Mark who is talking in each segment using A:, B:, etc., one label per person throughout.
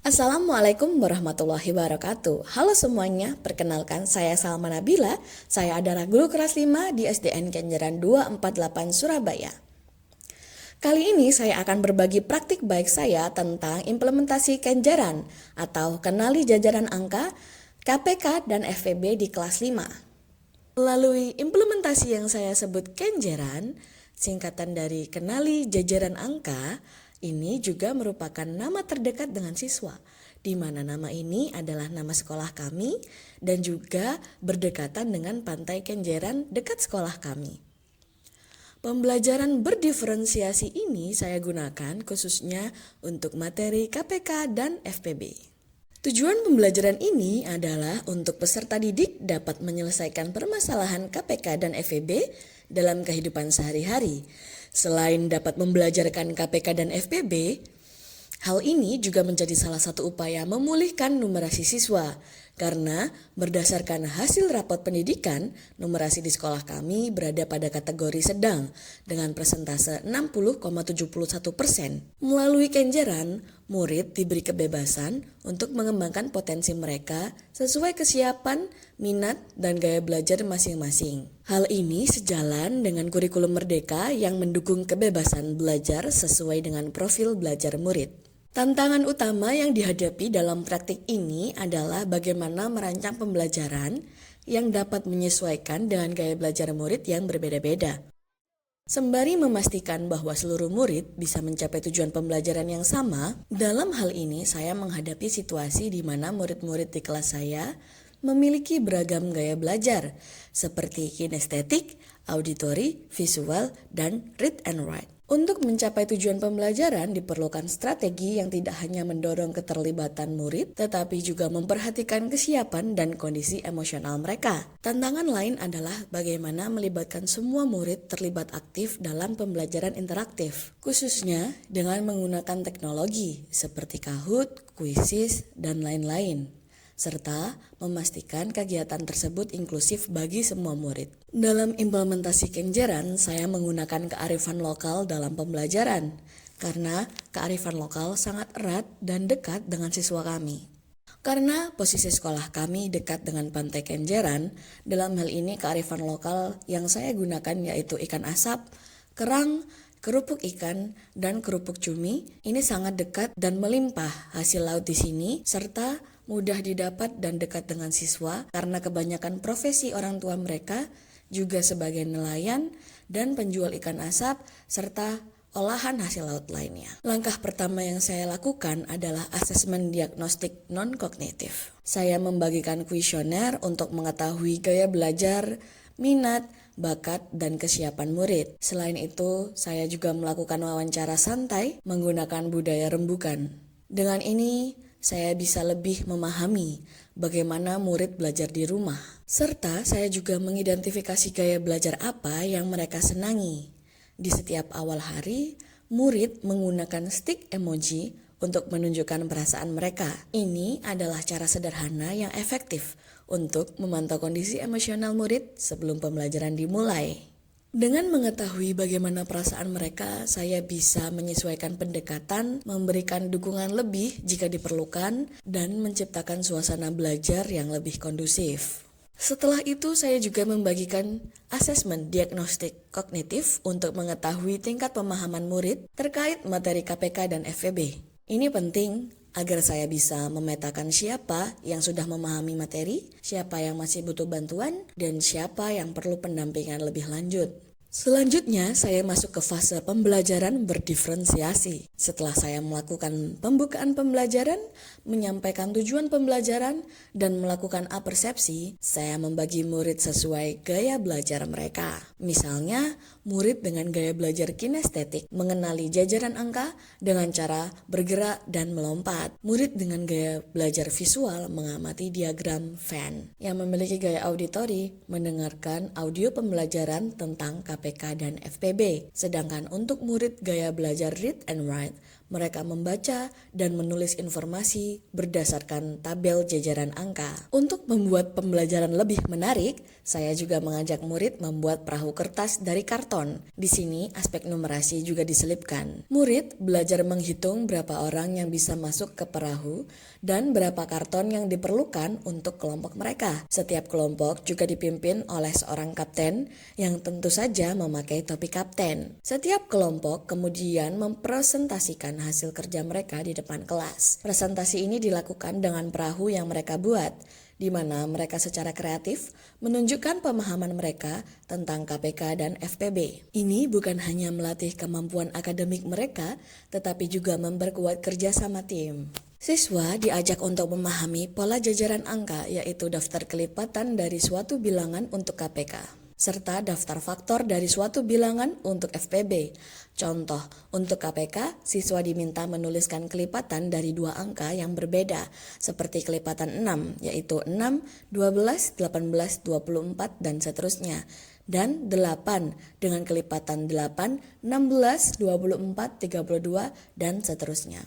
A: Assalamualaikum warahmatullahi wabarakatuh. Halo semuanya, perkenalkan saya Salma Nabila. Saya adalah guru kelas 5 di SDN Kenjeran 248 Surabaya. Kali ini saya akan berbagi praktik baik saya tentang implementasi Kenjeran atau kenali jajaran angka, KPK dan FPB di kelas 5. Melalui implementasi yang saya sebut Kenjeran, singkatan dari kenali jajaran angka, ini juga merupakan nama terdekat dengan siswa, di mana nama ini adalah nama sekolah kami dan juga berdekatan dengan Pantai Kenjeran dekat sekolah kami. Pembelajaran berdiferensiasi ini saya gunakan khususnya untuk materi KPK dan FPB. Tujuan pembelajaran ini adalah untuk peserta didik dapat menyelesaikan permasalahan KPK dan FEB dalam kehidupan sehari-hari. Selain dapat membelajarkan KPK dan FPB, hal ini juga menjadi salah satu upaya memulihkan numerasi siswa. Karena berdasarkan hasil rapot pendidikan, numerasi di sekolah kami berada pada kategori sedang dengan persentase 60,71%. Melalui Kenjeran, murid diberi kebebasan untuk mengembangkan potensi mereka sesuai kesiapan, minat, dan gaya belajar masing-masing. Hal ini sejalan dengan kurikulum merdeka yang mendukung kebebasan belajar sesuai dengan profil belajar murid. Tantangan utama yang dihadapi dalam praktik ini adalah bagaimana merancang pembelajaran yang dapat menyesuaikan dengan gaya belajar murid yang berbeda-beda. Sembari memastikan bahwa seluruh murid bisa mencapai tujuan pembelajaran yang sama, dalam hal ini saya menghadapi situasi di mana murid-murid di kelas saya memiliki beragam gaya belajar seperti kinestetik, auditory, visual, dan read and write. Untuk mencapai tujuan pembelajaran diperlukan strategi yang tidak hanya mendorong keterlibatan murid, tetapi juga memperhatikan kesiapan dan kondisi emosional mereka. Tantangan lain adalah bagaimana melibatkan semua murid terlibat aktif dalam pembelajaran interaktif, khususnya dengan menggunakan teknologi seperti Kahoot, Quizizz, dan lain-lain, serta memastikan kegiatan tersebut inklusif bagi semua murid. Dalam implementasi Kenjeran, saya menggunakan kearifan lokal dalam pembelajaran, karena kearifan lokal sangat erat dan dekat dengan siswa kami. Karena posisi sekolah kami dekat dengan Pantai Kenjeran, dalam hal ini kearifan lokal yang saya gunakan yaitu ikan asap, kerang, kerupuk ikan, dan kerupuk cumi ini sangat dekat dan melimpah hasil laut di sini, serta mudah didapat dan dekat dengan siswa karena kebanyakan profesi orang tua mereka juga sebagai nelayan dan penjual ikan asap serta olahan hasil laut lainnya. Langkah pertama yang saya lakukan adalah asesmen diagnostik non-kognitif. Saya membagikan kuesioner untuk mengetahui gaya belajar, minat, bakat, dan kesiapan murid. Selain itu, saya juga melakukan wawancara santai menggunakan budaya rembukan. Dengan ini, saya bisa lebih memahami bagaimana murid belajar di rumah. Serta saya juga mengidentifikasi gaya belajar apa yang mereka senangi. Di setiap awal hari, murid menggunakan stick emoji untuk menunjukkan perasaan mereka. Ini adalah cara sederhana yang efektif untuk memantau kondisi emosional murid sebelum pembelajaran dimulai. Dengan mengetahui bagaimana perasaan mereka, saya bisa menyesuaikan pendekatan, memberikan dukungan lebih jika diperlukan, dan menciptakan suasana belajar yang lebih kondusif. Setelah itu, saya juga membagikan asesmen diagnostik kognitif untuk mengetahui tingkat pemahaman murid terkait materi KPK dan FEB. Ini penting agar saya bisa memetakan siapa yang sudah memahami materi, siapa yang masih butuh bantuan, dan siapa yang perlu pendampingan lebih lanjut. Selanjutnya, saya masuk ke fase pembelajaran berdiferensiasi. Setelah saya melakukan pembukaan pembelajaran, menyampaikan tujuan pembelajaran, dan melakukan apersepsi, saya membagi murid sesuai gaya belajar mereka. Misalnya, murid dengan gaya belajar kinestetik mengenali jajaran angka dengan cara bergerak dan melompat. Murid dengan gaya belajar visual mengamati diagram Venn. Yang memiliki gaya auditori mendengarkan audio pembelajaran tentang KPK dan FPB. Sedangkan untuk murid gaya belajar read and write Mereka membaca dan menulis informasi berdasarkan tabel jajaran angka. Untuk membuat pembelajaran lebih menarik, saya juga mengajak murid membuat perahu kertas dari karton. Di sini aspek numerasi juga diselipkan. Murid belajar menghitung berapa orang yang bisa masuk ke perahu dan berapa karton yang diperlukan untuk kelompok mereka. Setiap kelompok juga dipimpin oleh seorang kapten yang tentu saja memakai topi kapten. Setiap kelompok kemudian mempresentasikan hasil kerja mereka di depan kelas. Presentasi ini dilakukan dengan perahu yang mereka buat, di mana mereka secara kreatif menunjukkan pemahaman mereka tentang KPK dan FPB. Ini bukan hanya melatih kemampuan akademik mereka, tetapi juga memperkuat kerja sama tim. Siswa diajak untuk memahami pola jajaran angka, yaitu daftar kelipatan dari suatu bilangan untuk KPK, serta daftar faktor dari suatu bilangan untuk FPB. Contoh, untuk KPK, siswa diminta menuliskan kelipatan dari dua angka yang berbeda, seperti kelipatan 6, yaitu 6, 12, 18, 24, dan seterusnya. Dan 8 dengan kelipatan 8, 16, 24, 32, dan seterusnya.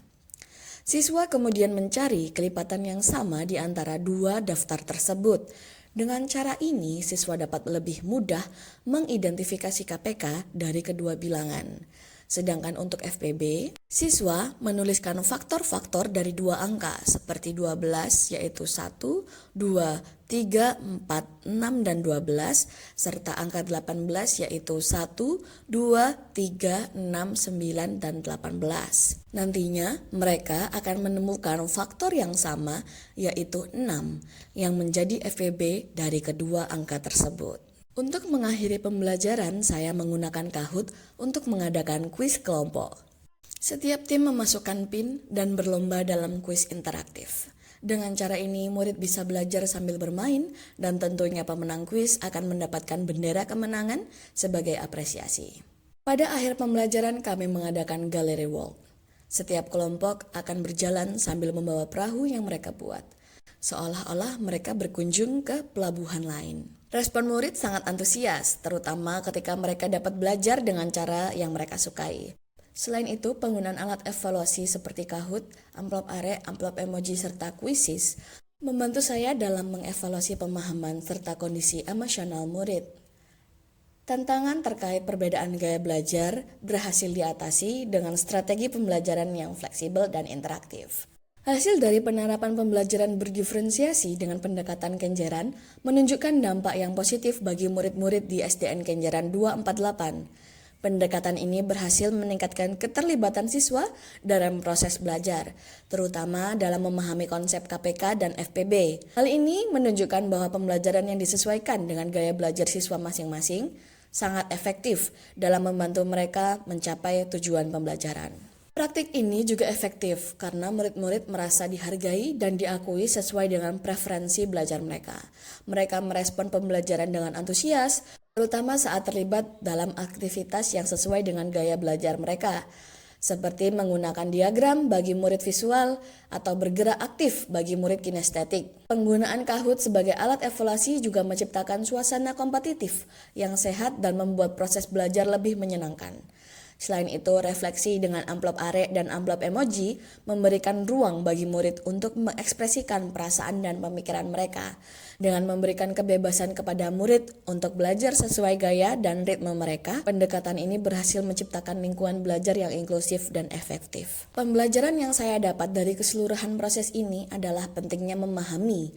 A: Siswa kemudian mencari kelipatan yang sama di antara dua daftar tersebut. Dengan cara ini, siswa dapat lebih mudah mengidentifikasi KPK dari kedua bilangan. Sedangkan untuk FPB, siswa menuliskan faktor-faktor dari dua angka seperti 12 yaitu 1, 2, 3, 4, 6, dan 12 serta angka 18 yaitu 1, 2, 3, 6, 9, dan 18. Nantinya mereka akan menemukan faktor yang sama yaitu 6 yang menjadi FPB dari kedua angka tersebut. Untuk mengakhiri pembelajaran, saya menggunakan Kahoot untuk mengadakan kuis kelompok. Setiap tim memasukkan pin dan berlomba dalam kuis interaktif. Dengan cara ini, murid bisa belajar sambil bermain dan tentunya pemenang kuis akan mendapatkan bendera kemenangan sebagai apresiasi. Pada akhir pembelajaran, kami mengadakan gallery walk. Setiap kelompok akan berjalan sambil membawa perahu yang mereka buat, seolah-olah mereka berkunjung ke pelabuhan lain. Respon murid sangat antusias, terutama ketika mereka dapat belajar dengan cara yang mereka sukai. Selain itu, penggunaan alat evaluasi seperti Kahoot, amplop are, amplop emoji, serta Quizizz membantu saya dalam mengevaluasi pemahaman serta kondisi emosional murid. Tantangan terkait perbedaan gaya belajar berhasil diatasi dengan strategi pembelajaran yang fleksibel dan interaktif. Hasil dari penerapan pembelajaran berdiferensiasi dengan pendekatan Kenjeran menunjukkan dampak yang positif bagi murid-murid di SDN Kenjeran 248. Pendekatan ini berhasil meningkatkan keterlibatan siswa dalam proses belajar, terutama dalam memahami konsep KPK dan FPB. Hal ini menunjukkan bahwa pembelajaran yang disesuaikan dengan gaya belajar siswa masing-masing sangat efektif dalam membantu mereka mencapai tujuan pembelajaran. Praktik ini juga efektif karena murid-murid merasa dihargai dan diakui sesuai dengan preferensi belajar mereka. Mereka merespon pembelajaran dengan antusias, terutama saat terlibat dalam aktivitas yang sesuai dengan gaya belajar mereka, seperti menggunakan diagram bagi murid visual atau bergerak aktif bagi murid kinestetik. Penggunaan Kahoot sebagai alat evaluasi juga menciptakan suasana kompetitif yang sehat dan membuat proses belajar lebih menyenangkan. Selain itu, refleksi dengan amplop are dan amplop emoji memberikan ruang bagi murid untuk mengekspresikan perasaan dan pemikiran mereka. Dengan memberikan kebebasan kepada murid untuk belajar sesuai gaya dan ritme mereka, pendekatan ini berhasil menciptakan lingkungan belajar yang inklusif dan efektif. Pembelajaran yang saya dapat dari keseluruhan proses ini adalah pentingnya memahami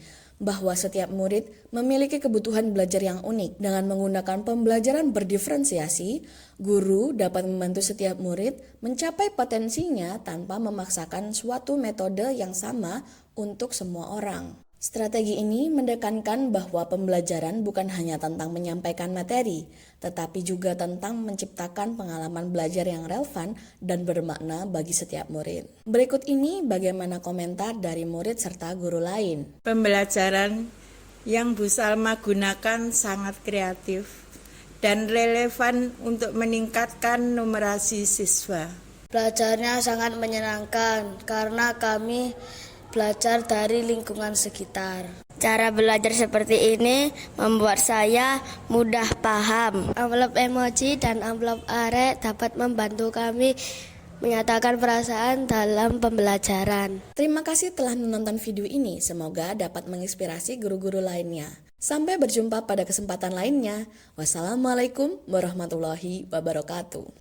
A: bahwa setiap murid memiliki kebutuhan belajar yang unik. Dengan menggunakan pembelajaran berdiferensiasi, guru dapat membantu setiap murid mencapai potensinya tanpa memaksakan suatu metode yang sama untuk semua orang. Strategi ini menekankan bahwa pembelajaran bukan hanya tentang menyampaikan materi, tetapi juga tentang menciptakan pengalaman belajar yang relevan dan bermakna bagi setiap murid. Berikut ini bagaimana komentar dari murid serta guru lain.
B: Pembelajaran yang Bu Salma gunakan sangat kreatif dan relevan untuk meningkatkan numerasi siswa.
C: Belajarnya sangat menyenangkan karena kami belajar dari lingkungan sekitar. Cara belajar seperti ini membuat saya mudah paham. Amplop emoji dan amplop are dapat membantu kami menyatakan perasaan dalam pembelajaran.
A: Terima kasih telah menonton video ini, semoga dapat menginspirasi guru-guru lainnya. Sampai berjumpa pada kesempatan lainnya. Wassalamualaikum warahmatullahi wabarakatuh.